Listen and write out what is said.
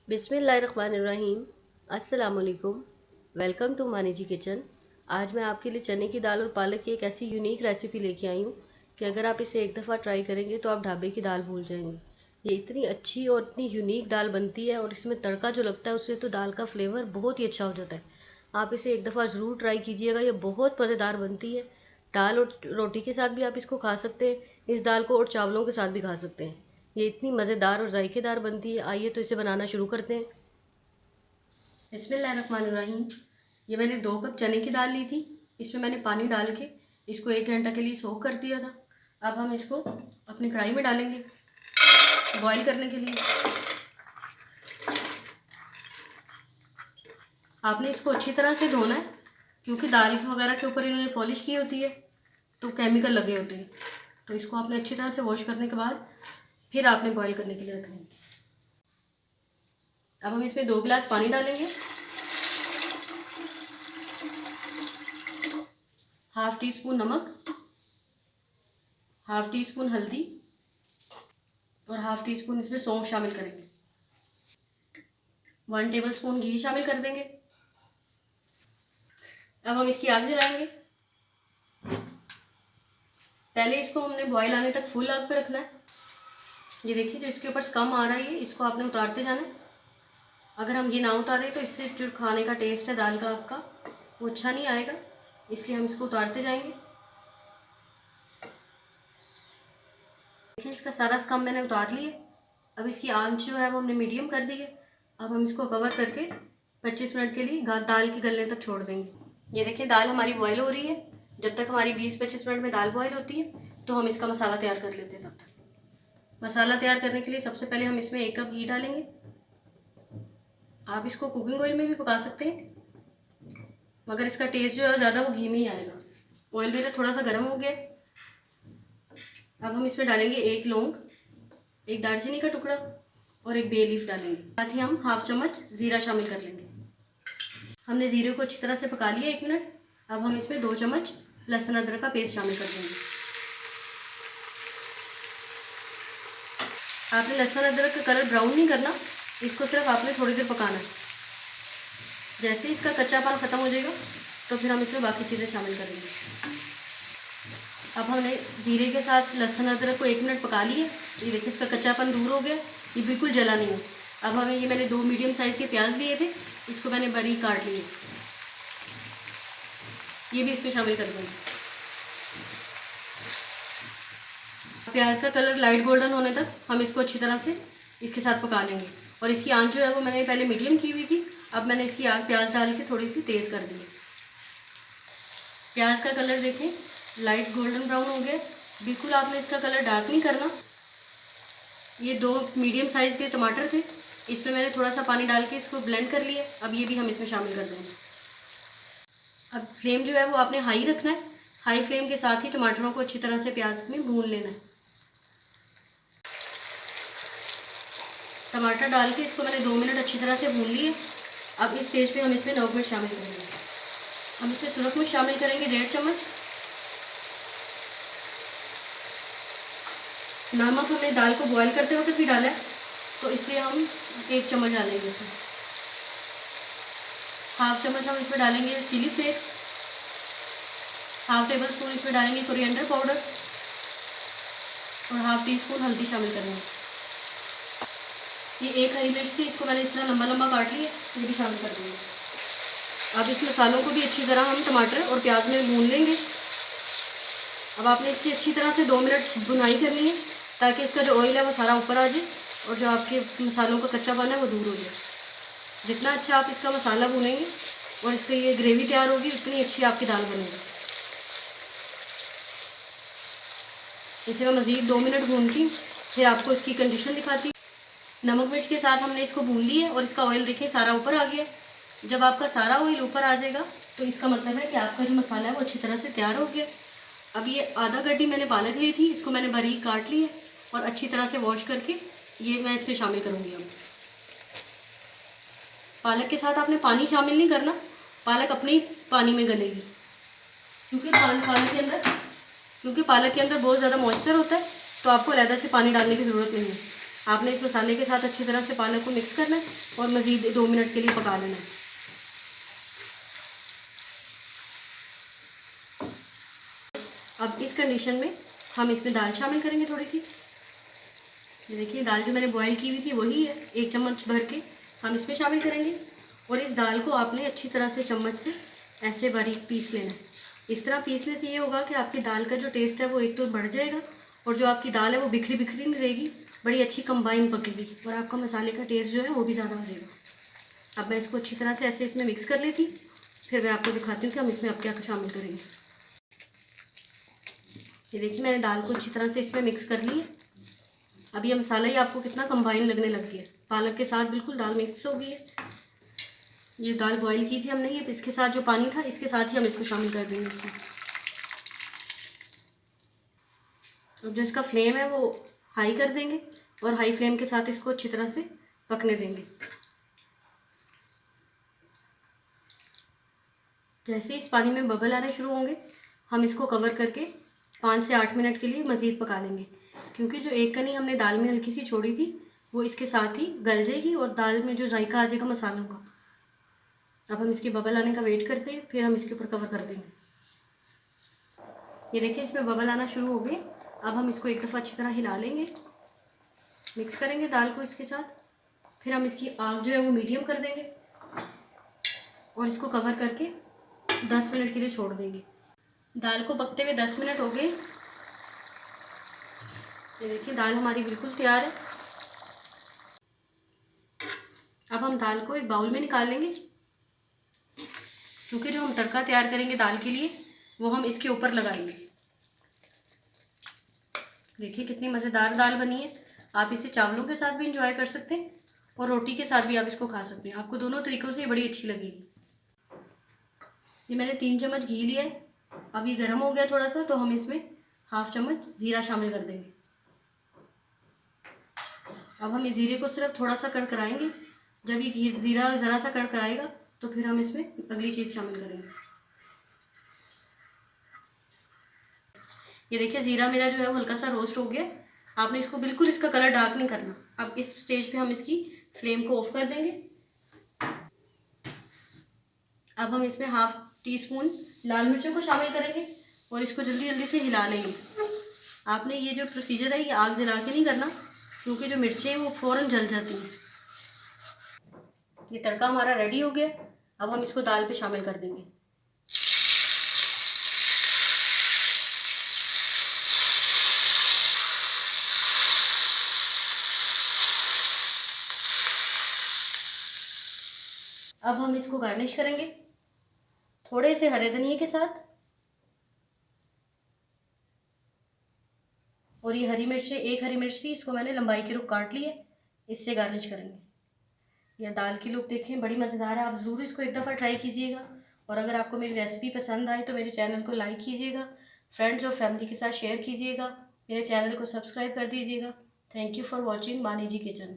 बिस्मिल्लाहिर्रहमानिर्रहीम। अस्सलाम वालेकुम। वेलकम टू मानी जी किचन। आज मैं आपके लिए चने की दाल और पालक की एक ऐसी यूनिक रेसिपी लेके आई हूँ कि अगर आप इसे एक दफ़ा ट्राई करेंगे तो आप ढाबे की दाल भूल जाएंगे। ये इतनी अच्छी और इतनी यूनिक दाल बनती है और इसमें तड़का जो लगता है उससे तो दाल का फ्लेवर बहुत ही अच्छा हो जाता है। आप इसे एक दफ़ा ज़रूर ट्राई कीजिएगा, ये बहुत मज़ेदार बनती है। दाल और रोटी के साथ भी आप इसको खा सकते हैं इस दाल को, और चावलों के साथ भी खा सकते हैं। ये इतनी मज़ेदार और जायकेदार बनती है। आइए तो इसे बनाना शुरू करते हैं। बिस्मिल्लाहिर्रहमानिर्रहीम। ये मैंने 2 कप चने की दाल ली थी। इसमें मैंने पानी डाल के इसको 1 घंटा के लिए सोक कर दिया था। अब हम इसको अपनी कढ़ाई में डालेंगे बॉईल करने के लिए। आपने इसको अच्छी तरह से धोना है क्योंकि दाल वगैरह के ऊपर इन्होंने पॉलिश की होती है तो केमिकल लगे होते हैं। तो इसको आपने अच्छी तरह से वॉश करने के बाद फिर आपने बॉईल करने के लिए रखना है। अब हम इसमें 2 गिलास पानी डालेंगे, हाफ टी स्पून नमक, हाफ टी स्पून हल्दी और हाफ टी स्पून इसमें सौंफ शामिल करेंगे। 1 टेबल स्पून घी शामिल कर देंगे। अब हम इसकी आग जलाएंगे। पहले इसको हमने बॉयल आने तक फुल आग पे रखना है। ये देखिए जो इसके ऊपर स्कम आ रहा है इसको आपने उतारते जाना है। अगर हम ये ना उतारें तो इससे जो खाने का टेस्ट है दाल का आपका वो अच्छा नहीं आएगा, इसलिए हम इसको उतारते जाएंगे। देखिए इसका सारा स्कम मैंने उतार लिया। अब इसकी आंच जो है वो हमने मीडियम कर दी है। अब हम इसको कवर करके 25 मिनट के लिए दाल के गलने तक छोड़ देंगे। ये देखिए दाल हमारी बॉयल हो रही है। जब तक हमारी 20-25 मिनट में दाल बॉयल होती है तो हम इसका मसाला तैयार कर लेते हैं। तब तक मसाला तैयार करने के लिए सबसे पहले हम इसमें 1 कप घी डालेंगे। आप इसको कुकिंग ऑयल में भी पका सकते हैं, मगर इसका टेस्ट जो है ज़्यादा वो घी में ही आएगा। ऑयल मेरा थोड़ा सा गर्म हो गया। अब हम इसमें डालेंगे 1 लौंग, 1 दालचीनी का टुकड़ा और 1 बे लीफ डालेंगे। साथ ही हम हाफ चम्मच ज़ीरा शामिल कर लेंगे। हमने ज़ीरे को अच्छी तरह से पका लिया 1 मिनट। अब हम इसमें 2 चम्मच लहसुन अदरक का पेस्ट शामिल कर देंगे। आपने लहसुन अदरक का कलर ब्राउन नहीं करना, इसको सिर्फ आपने थोड़ी देर पकाना है। जैसे ही इसका कच्चापन ख़त्म हो जाएगा तो फिर हम इसमें बाकी चीज़ें शामिल करेंगे। अब हमने जीरे के साथ लहसुन अदरक को 1 मिनट पका लिए। ये देखिए इसका कच्चापन दूर हो गया, ये बिल्कुल जला नहीं है। अब हमें ये मैंने 2 मीडियम साइज़ के प्याज लिए थे, इसको मैंने बारीक काट लिए, ये भी इसमें शामिल कर दूँगी। प्याज का कलर लाइट गोल्डन होने तक हम इसको अच्छी तरह से इसके साथ पका लेंगे। और इसकी आंच जो है वो मैंने पहले मीडियम की हुई थी, अब मैंने इसकी आग प्याज डाल के थोड़ी सी तेज़ कर दी है। प्याज का कलर देखें लाइट गोल्डन ब्राउन हो गया, बिल्कुल आपने इसका कलर डार्क नहीं करना। ये 2 मीडियम साइज़ के टमाटर थे, इसमें मैंने थोड़ा सा पानी डाल के इसको ब्लेंड कर लिया। अब ये भी हम इसमें शामिल कर देंगे। अब फ्लेम जो है वो आपने हाई रखना है। हाई फ्लेम के साथ ही टमाटरों को अच्छी तरह से प्याज में भून लेना है। टमाटर डाल के इसको मैंने 2 मिनट अच्छी तरह से भून लिए। अब इस स्टेज पे हम इसमें नमक मिर्च शामिल करेंगे। हम इसमें सुरख मिर्च शामिल करेंगे 1.5 चम्मच। नमक हमने दाल को बॉईल करते वक्त भी डाला है तो इसलिए हम 1 चम्मच डालेंगे इसमें। हाफ चम्मच हम इसमें डालेंगे chilli flakes, half tablespoon इसमें डालेंगे कोरिएंडर पाउडर और हाफ टी स्पून हल्दी शामिल करेंगे। ये 1 हरी मिर्च थी, इसको मैंने इस तरह लंबा लंबा काट लिया, ये भी शामिल कर देंगे। अब इस मसालों को भी अच्छी तरह हम टमाटर और प्याज में भून लेंगे। अब आपने इसकी अच्छी तरह से 2 मिनट भुनाई करनी है ताकि इसका जो ऑयल है वो सारा ऊपर आ जाए और जो आपके मसालों का कच्चापन है वो दूर हो जाए। जितना अच्छा आप इसका मसाला भूनेंगे और इससे ये ग्रेवी तैयार होगी उतनी अच्छी आपकी दाल बनेगी। इसे मैं मज़ीद 2 मिनट भूनती फिर आपको इसकी कंडीशन दिखाती। नमक मिर्च के साथ हमने इसको भून लिया और इसका ऑयल देखिए सारा ऊपर आ गया। जब आपका सारा ऑयल ऊपर आ जाएगा तो इसका मतलब है कि आपका जो मसाला है वो अच्छी तरह से तैयार हो गया। अब ये आधा गड्डी मैंने पालक ली थी, इसको मैंने बारीक काट ली है और अच्छी तरह से वॉश करके ये मैं इसमें शामिल करूँगी। अब पालक के साथ आपने पानी शामिल नहीं करना, पालक अपने ही पानी में गलेगी क्योंकि पालक के अंदर बहुत ज़्यादा मॉइस्चर होता है, तो आपको अलहदा से पानी डालने की ज़रूरत नहीं है। आपने इस मसाले के साथ अच्छी तरह से पालक को मिक्स करना है और मज़ीद 2 मिनट के लिए पका लेना है। अब इस कंडीशन में हम इसमें दाल शामिल करेंगे थोड़ी सी। ये देखिए दाल जो मैंने बॉईल की हुई थी वही है, 1 चम्मच भर के हम इसमें शामिल करेंगे। और इस दाल को आपने अच्छी तरह से चम्मच से ऐसे बारीक पीस लेना है। इस तरह पीसने से ये होगा कि आपकी दाल का जो टेस्ट है वो एक तो बढ़ जाएगा और जो आपकी दाल है वो बिखरी बिखरी नहीं रहेगी, बड़ी अच्छी कंबाइन पकेगी और आपका मसाले का टेस्ट जो है वो भी ज़्यादा बढ़ेगा। अब मैं इसको अच्छी तरह से ऐसे इसमें मिक्स कर लेती, फिर मैं आपको दिखाती हूँ कि हम इसमें अब क्या शामिल करेंगे। ये देखिए मैंने दाल को अच्छी तरह से इसमें मिक्स कर ली है। अब ये मसाला ही आपको कितना कंबाइन लगने लग गया है, पालक के साथ बिल्कुल दाल मिक्स हो गई है। ये दाल बॉईल की थी हमने, ये इसके साथ जो पानी था इसके साथ ही हम इसको शामिल कर देंगे इसमें। अब जो इसका फ्लेम है वो हाई कर देंगे और हाई फ्लेम के साथ इसको अच्छी तरह से पकने देंगे। जैसे इस पानी में बबल आने शुरू होंगे हम इसको कवर करके 5 से 8 मिनट के लिए मज़ीद पका लेंगे, क्योंकि जो एक कनी हमने दाल में हल्की सी छोड़ी थी वो इसके साथ ही गल जाएगी और दाल में जो जायका आ जाएगा मसालों का। अब हम इसके बबल आने का वेट करते हैं, फिर हम इसके ऊपर कवर कर देंगे। ये देखिए इसमें बबल आना शुरू हो गए। अब हम इसको एक दफ़ा अच्छी तरह हिला लेंगे, मिक्स करेंगे दाल को इसके साथ। फिर हम इसकी आग जो है वो मीडियम कर देंगे और इसको कवर करके 10 मिनट के लिए छोड़ देंगे। दाल को पकते हुए 10 मिनट हो गए। ये देखिए दाल हमारी बिल्कुल तैयार है। अब हम दाल को एक बाउल में निकाल लेंगे, क्योंकि जो हम तड़का तैयार करेंगे दाल के लिए वो हम इसके ऊपर लगाएंगे। देखिए कितनी मज़ेदार दाल बनी है। आप इसे चावलों के साथ भी इंजॉय कर सकते हैं और रोटी के साथ भी आप इसको खा सकते हैं। आपको दोनों तरीक़ों से ये बड़ी अच्छी लगेगी। ये मैंने 3 चम्मच घी लिया है। अब ये गर्म हो गया थोड़ा सा, तो हम इसमें 1/2 चम्मच ज़ीरा शामिल कर देंगे। अब हम इस ज़ीरे को सिर्फ थोड़ा सा कड़कड़ाएंगे। जब ये घी ज़ीरा ज़रा सा कड़कड़ाएगा तो फिर हम इसमें अगली चीज़ शामिल करेंगे। ये देखिए ज़ीरा मेरा जो है वो हल्का सा रोस्ट हो गया। आपने इसको बिल्कुल इसका कलर डार्क नहीं करना। अब इस स्टेज पे हम इसकी फ्लेम को ऑफ कर देंगे। अब हम इसमें 1/2 टीस्पून लाल मिर्चों को शामिल करेंगे और इसको जल्दी जल्दी से हिला लेंगे। आपने ये जो प्रोसीजर है ये आग जला के नहीं करना, क्योंकि जो मिर्चें हैं वो फ़ौरन जल जाती हैं। ये तड़का हमारा रेडी हो गया। अब हम इसको दाल पे शामिल कर देंगे। अब हम इसको गार्निश करेंगे थोड़े से हरे धनिए के साथ, और ये हरी मिर्च, एक हरी मिर्च थी, इसको मैंने लंबाई के रुख काट लिए, इससे गार्निश करेंगे। यह दाल की लुक देखें बड़ी मज़ेदार है। आप ज़रूर इसको एक दफ़ा ट्राई कीजिएगा और अगर आपको मेरी रेसिपी पसंद आए तो मेरे चैनल को लाइक कीजिएगा, फ्रेंड्स और फैमिली के साथ शेयर कीजिएगा, मेरे चैनल को सब्सक्राइब कर दीजिएगा। थैंक यू फॉर वॉचिंग मानी जी किचन।